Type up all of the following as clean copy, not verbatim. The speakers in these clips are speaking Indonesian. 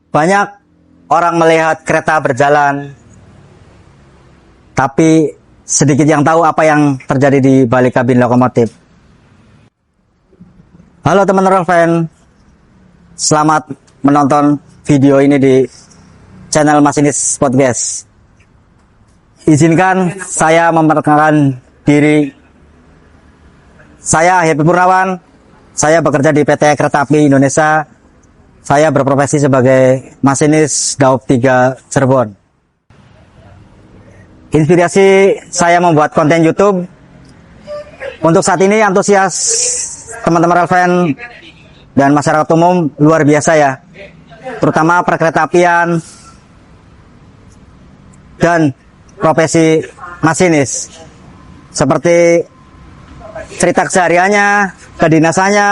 Banyak orang melihat kereta berjalan, tapi sedikit yang tahu apa yang terjadi di balik kabin lokomotif. Halo teman-teman fan, selamat menonton video ini di channel Masinis Podcast. Izinkan saya memperkenalkan diri. Saya Happy Purnawan, saya bekerja di PT Kereta Api Indonesia. Saya berprofesi sebagai masinis Daob 3 Cirebon. Inspirasi saya membuat konten YouTube. Untuk saat ini antusias teman-teman relvan dan masyarakat umum luar biasa ya. Terutama perkereta-apian dan profesi masinis. Seperti cerita kesehariannya, kedinasannya,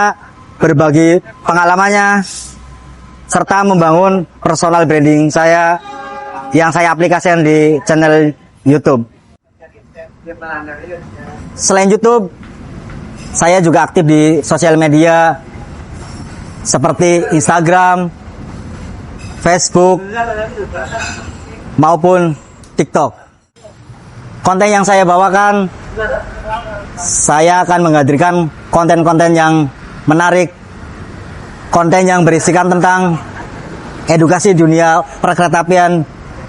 berbagi pengalamannya, serta membangun personal branding saya yang saya aplikasikan di channel YouTube. Selain YouTube, saya juga aktif di sosial media seperti Instagram, Facebook, maupun TikTok. Konten yang saya bawakan, saya akan menghadirkan konten-konten yang menarik, konten yang berisikan tentang edukasi dunia perkeretaapian,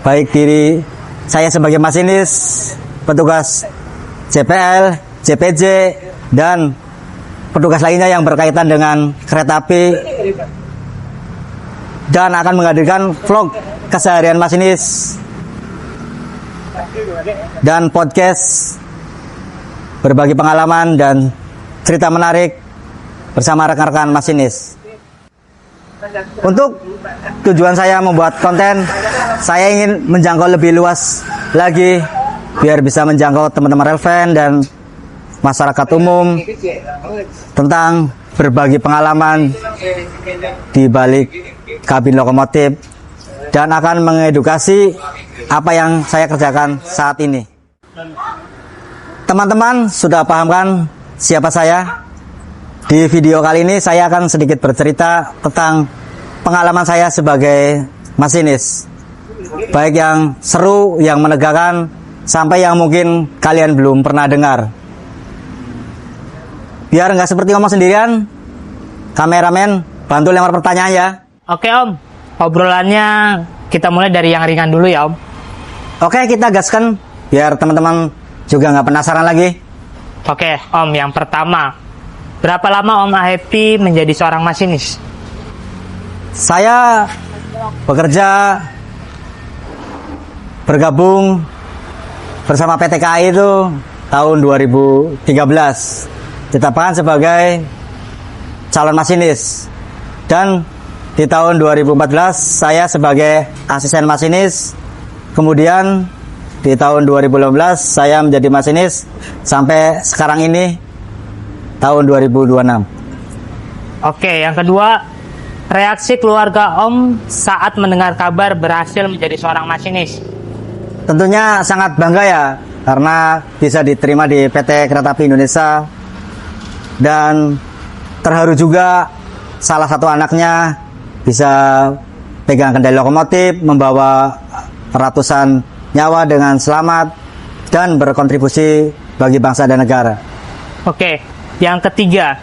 baik diri saya sebagai masinis, petugas JPL, JPJ, dan petugas lainnya yang berkaitan dengan kereta api, dan akan menghadirkan vlog keseharian masinis dan podcast berbagi pengalaman dan cerita menarik bersama rekan-rekan masinis. Untuk tujuan saya membuat konten, saya ingin menjangkau lebih luas lagi biar bisa menjangkau teman-teman relvan dan masyarakat umum tentang berbagi pengalaman di balik kabin lokomotif dan akan mengedukasi apa yang saya kerjakan saat ini. Teman-teman sudah paham kan siapa saya? Di video kali ini saya akan sedikit bercerita tentang pengalaman saya sebagai masinis. Baik yang seru, yang menegakkan, sampai yang mungkin kalian belum pernah dengar. Biar nggak seperti ngomong sendirian, kameramen bantu lempar pertanyaan ya. Oke Om, obrolannya kita mulai dari yang ringan dulu ya Om. Oke, kita gaskan biar teman-teman juga nggak penasaran lagi. Oke Om, yang pertama, berapa lama Om Happy menjadi seorang masinis? Saya bekerja bergabung bersama PT KAI itu tahun 2013. Ditetapkan sebagai calon masinis. Dan di tahun 2014 saya sebagai asisten masinis. Kemudian di tahun 2015 saya menjadi masinis sampai sekarang ini tahun 2026. Oke, yang kedua, reaksi keluarga Om saat mendengar kabar berhasil menjadi seorang masinis? Tentunya sangat bangga ya, karena bisa diterima di PT Kereta Api Indonesia. Dan terharu juga salah satu anaknya bisa pegang kendali lokomotif, membawa ratusan nyawa dengan selamat, dan berkontribusi bagi bangsa dan negara. Oke, yang ketiga,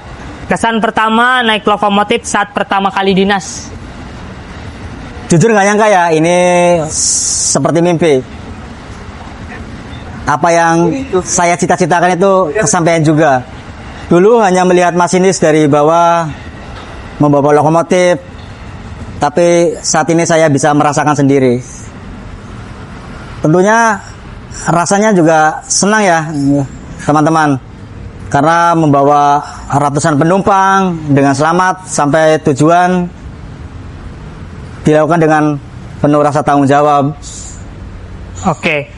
kesan pertama naik lokomotif saat pertama kali dinas? Jujur nggak nyangka ya, ini seperti mimpi. Apa yang saya cita-citakan itu kesampaian juga. Dulu hanya melihat masinis dari bawah membawa lokomotif, tapi saat ini saya bisa merasakan sendiri. Tentunya rasanya juga senang ya teman-teman, karena membawa ratusan penumpang dengan selamat sampai tujuan dilakukan dengan penuh rasa tanggung jawab. Oke,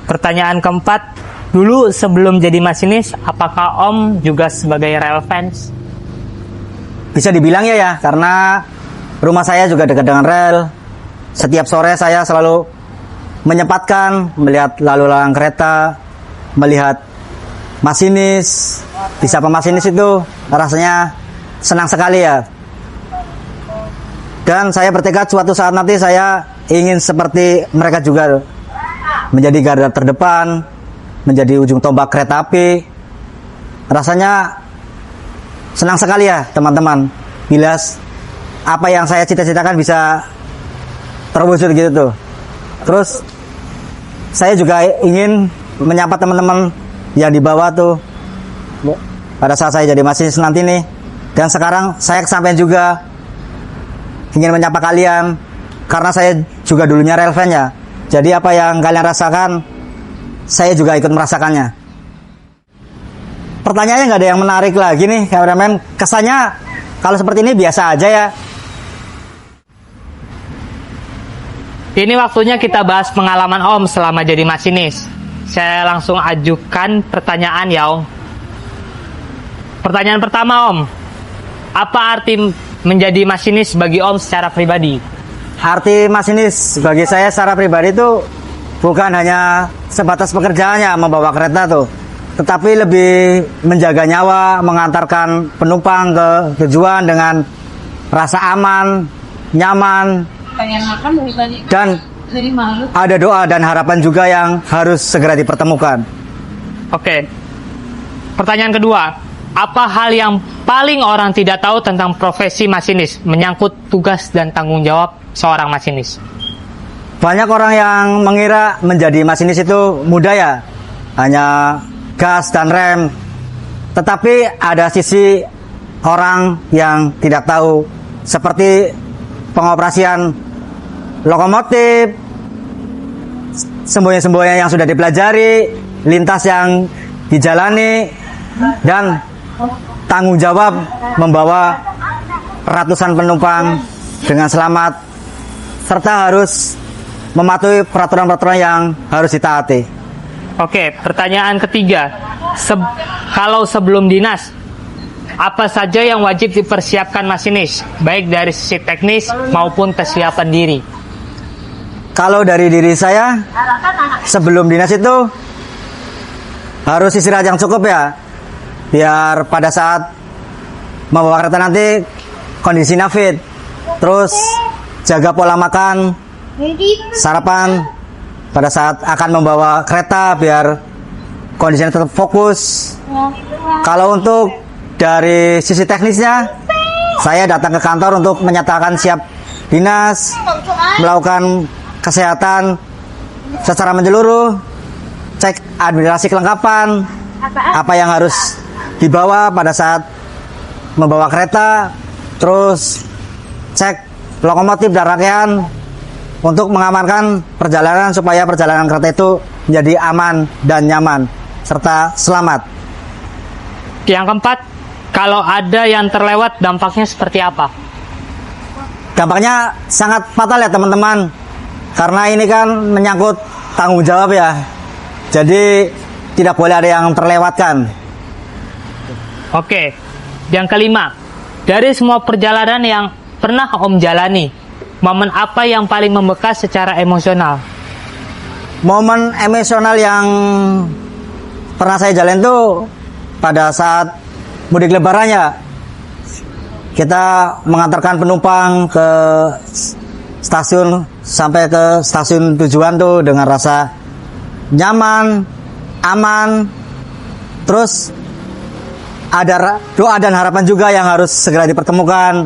pertanyaan keempat, dulu sebelum jadi masinis, apakah Om juga sebagai rel fans? Bisa dibilang ya, karena rumah saya juga dekat dengan rel. Setiap sore saya selalu menyempatkan melihat lalu lalang kereta, melihat masinis, bisa pemasinis itu rasanya senang sekali ya. Dan saya bertekad suatu saat nanti saya ingin seperti mereka juga, menjadi garda terdepan, menjadi ujung tombak kereta api. Rasanya senang sekali ya teman-teman, bila apa yang saya cita-citakan bisa terwujud gitu tuh. Terus saya juga ingin menyapa teman-teman yang di bawah tuh pada saat saya jadi masinis nanti nih. Dan sekarang saya kesampaian juga ingin menyapa kalian, karena saya juga dulunya relevan ya. Jadi apa yang kalian rasakan, saya juga ikut merasakannya. Pertanyaannya nggak ada yang menarik lagi nih, kameramen. Kesannya kalau seperti ini biasa aja ya. Ini waktunya kita bahas pengalaman Om selama jadi masinis. Saya langsung ajukan pertanyaan ya Om. Pertanyaan pertama Om, apa arti menjadi masinis bagi Om secara pribadi? Arti masinis bagi saya secara pribadi itu bukan hanya sebatas pekerjaannya membawa kereta tuh, tetapi lebih menjaga nyawa, mengantarkan penumpang ke tujuan dengan rasa aman, nyaman, dan ada doa dan harapan juga yang harus segera dipertemukan. Oke. Pertanyaan kedua, apa hal yang paling orang tidak tahu tentang profesi masinis menyangkut tugas dan tanggung jawab seorang masinis? Banyak orang yang mengira menjadi masinis itu mudah ya, hanya gas dan rem. Tetapi ada sisi orang yang tidak tahu, seperti pengoperasian lokomotif, semboyan-semboyan yang sudah dipelajari, lintas yang dijalani, dan tanggung jawab membawa ratusan penumpang dengan selamat, serta harus mematuhi peraturan-peraturan yang harus ditaati. Oke, pertanyaan ketiga. Kalau sebelum dinas, apa saja yang wajib dipersiapkan masinis, baik dari sisi teknis maupun kesiapan diri? Kalau dari diri saya, sebelum dinas itu harus istirahat yang cukup ya, biar pada saat membawa kereta nanti kondisinya fit. Terus jaga pola makan, sarapan pada saat akan membawa kereta biar kondisinya tetap fokus. Kalau untuk dari sisi teknisnya, saya datang ke kantor untuk menyatakan siap dinas, melakukan kesehatan secara menyeluruh, cek administrasi kelengkapan, apa yang harus dibawa pada saat membawa kereta, terus cek lokomotif dan rangkaian untuk mengamankan perjalanan supaya perjalanan kereta itu menjadi aman dan nyaman serta selamat. Yang keempat, kalau ada yang terlewat dampaknya seperti apa? Dampaknya sangat fatal ya teman-teman, karena ini kan menyangkut tanggung jawab ya. Jadi tidak boleh ada yang terlewatkan. Oke, yang kelima, dari semua perjalanan yang pernah Om jalani, momen apa yang paling membekas secara emosional? Momen emosional yang pernah saya jalani itu pada saat mudik lebarannya. Kita mengantarkan penumpang ke stasiun sampai ke stasiun tujuan tuh dengan rasa nyaman, aman. Terus ada doa dan harapan juga yang harus segera dipertemukan.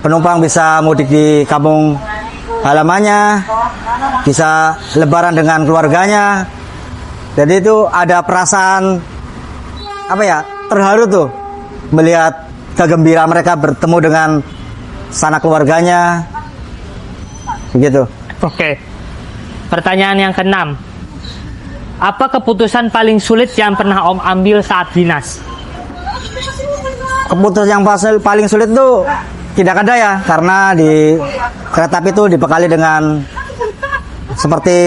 Penumpang bisa mudik di kampung halamannya, bisa lebaran dengan keluarganya. Jadi itu ada perasaan apa ya, terharu tuh melihat kegembiraan mereka bertemu dengan sanak keluarganya. Begitu. Oke. Pertanyaan yang keenam. Apa keputusan paling sulit yang pernah Om ambil saat dinas? Keputusan yang paling sulit tuh tidak ada ya, karena di kereta api itu dibekali dengan seperti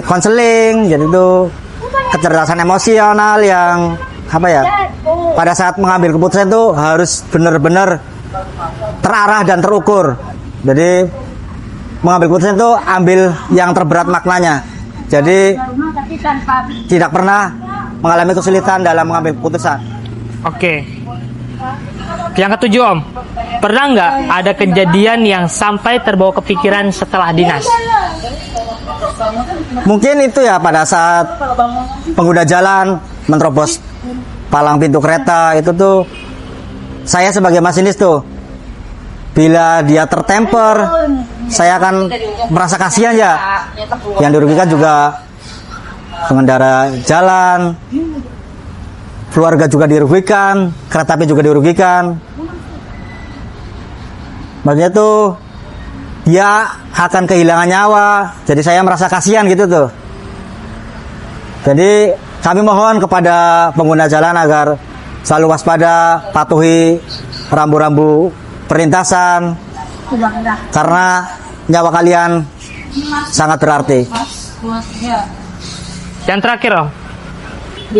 konseling, jadi itu kecerdasan emosional yang apa ya, pada saat mengambil keputusan itu harus benar-benar terarah dan terukur. Jadi mengambil keputusan itu ambil yang terberat maknanya. Jadi tidak pernah mengalami kesulitan dalam mengambil keputusan. Oke. Yang ketujuh Om, pernah nggak ada kejadian yang sampai terbawa kepikiran setelah dinas? Mungkin itu ya pada saat pengguna jalan menerobos palang pintu kereta itu tuh, saya sebagai masinis tuh, bila dia tertemper, saya akan merasa kasihan ya. Yang dirugikan juga pengendara jalan, keluarga juga dirugikan, kereta api juga dirugikan. Maksudnya tuh dia akan kehilangan nyawa. Jadi saya merasa kasihan gitu tuh. Jadi kami mohon kepada pengguna jalan agar selalu waspada, patuhi rambu-rambu perlintasan, karena nyawa kalian sangat berarti. Yang terakhir Om,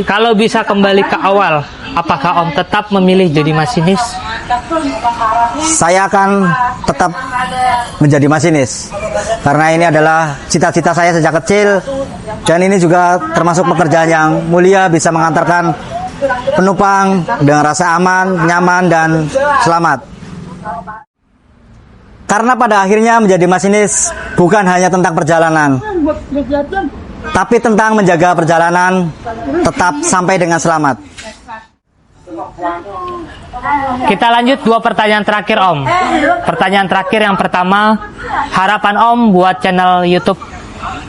kalau bisa kembali ke awal, apakah Om tetap memilih jadi masinis? Saya akan tetap menjadi masinis karena ini adalah cita-cita saya sejak kecil, dan ini juga termasuk pekerjaan yang mulia, bisa mengantarkan penumpang dengan rasa aman, nyaman, dan selamat. Karena pada akhirnya menjadi masinis bukan hanya tentang perjalanan, tapi tentang menjaga perjalanan tetap sampai dengan selamat. Kita lanjut 2 pertanyaan terakhir Om. Pertanyaan terakhir yang pertama, harapan Om buat channel YouTube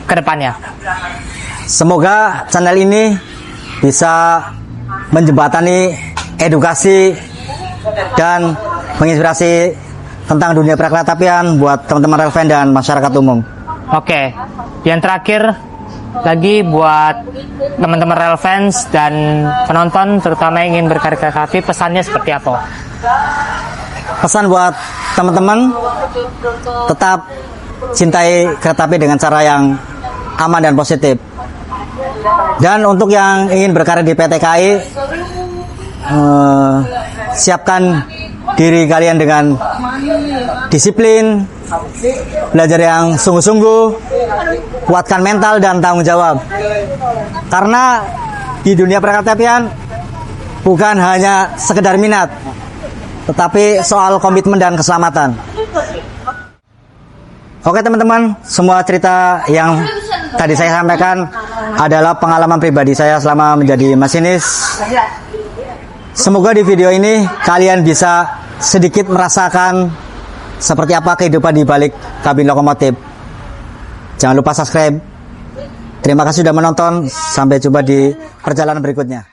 ke depannya. Semoga channel ini bisa menjembatani edukasi dan menginspirasi tentang dunia perkeretaapian buat teman-teman relevan dan masyarakat umum. Oke, yang terakhir lagi buat teman-teman relevans dan penonton terutama yang ingin berkarir kereta api, pesannya seperti apa? Pesan buat teman-teman, tetap cintai kereta api dengan cara yang aman dan positif. Dan untuk yang ingin berkarir di PT KAI, siapkan diri kalian dengan disiplin, belajar yang sungguh-sungguh, kuatkan mental dan tanggung jawab. Karena di dunia perkeretaapian bukan hanya sekedar minat, tetapi soal komitmen dan keselamatan. Oke teman-teman, semua cerita yang tadi saya sampaikan adalah pengalaman pribadi saya selama menjadi masinis. Semoga di video ini kalian bisa sedikit merasakan seperti apa kehidupan di balik kabin lokomotif. Jangan lupa subscribe. Terima kasih sudah menonton. Sampai jumpa di perjalanan berikutnya.